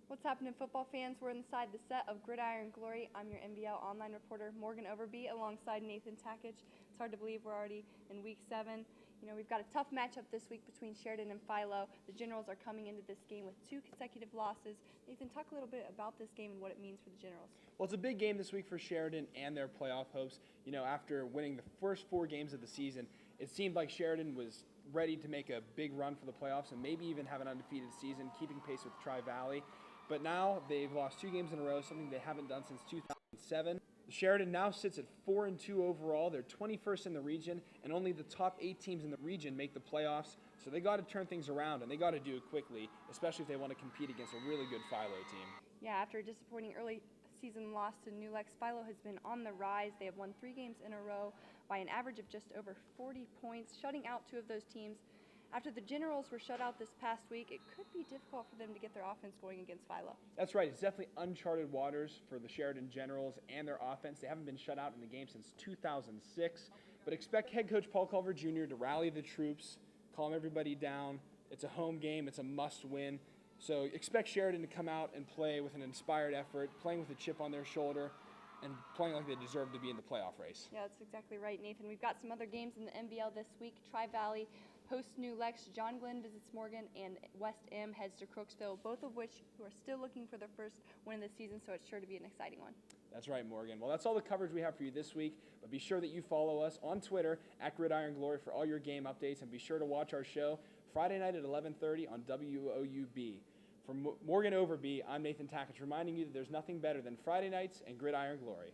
What's happening, football fans? We're inside the set of Gridiron Glory. I'm your NBL online reporter, Morgan Overby, alongside Nathan Takich. It's hard to believe we're already in week 7. You know, we've got a tough matchup this week between Sheridan and Philo. The Generals are coming into this game with 2 consecutive losses. Nathan, talk a little bit about this game and what it means for the Generals. Well, it's a big game this week for Sheridan and their playoff hopes. You know, after winning the first 4 games of the season, it seemed like Sheridan was ready to make a big run for the playoffs and maybe even have an undefeated season, keeping pace with Tri-Valley. But now they've lost 2 games in a row, something they haven't done since 2007. Sheridan now sits at 4-2 overall. They're 21st in the region, and only the top 8 teams in the region make the playoffs. So they got to turn things around, and they got to do it quickly, especially if they want to compete against a really good Philo team. Yeah, after a disappointing early season loss to New Lex, Philo has been on the rise. They have won 3 games in a row by an average of just over 40 points, shutting out 2 of those teams. After the Generals were shut out this past week, it could be difficult for them to get their offense going against Philo. That's right. It's definitely uncharted waters for the Sheridan Generals and their offense. They haven't been shut out in the game since 2006. But expect head coach Paul Culver Jr. to rally the troops, calm everybody down. It's a home game. It's a must-win. So expect Sheridan to come out and play with an inspired effort, playing with a chip on their shoulder, and playing like they deserve to be in the playoff race. Yeah, that's exactly right, Nathan. We've got some other games in the NBL this week. Tri-Valley hosts New Lex, John Glenn visits Morgan, and West M heads to Crooksville, both of which who are still looking for their first win of the season, so it's sure to be an exciting one. That's right, Morgan. Well, that's all the coverage we have for you this week, but be sure that you follow us on Twitter at Gridiron Glory for all your game updates, and be sure to watch our show Friday night at 11:30 on WOUB. For Morgan Overby, I'm Nathan Takich, reminding you that there's nothing better than Friday nights and Gridiron Glory.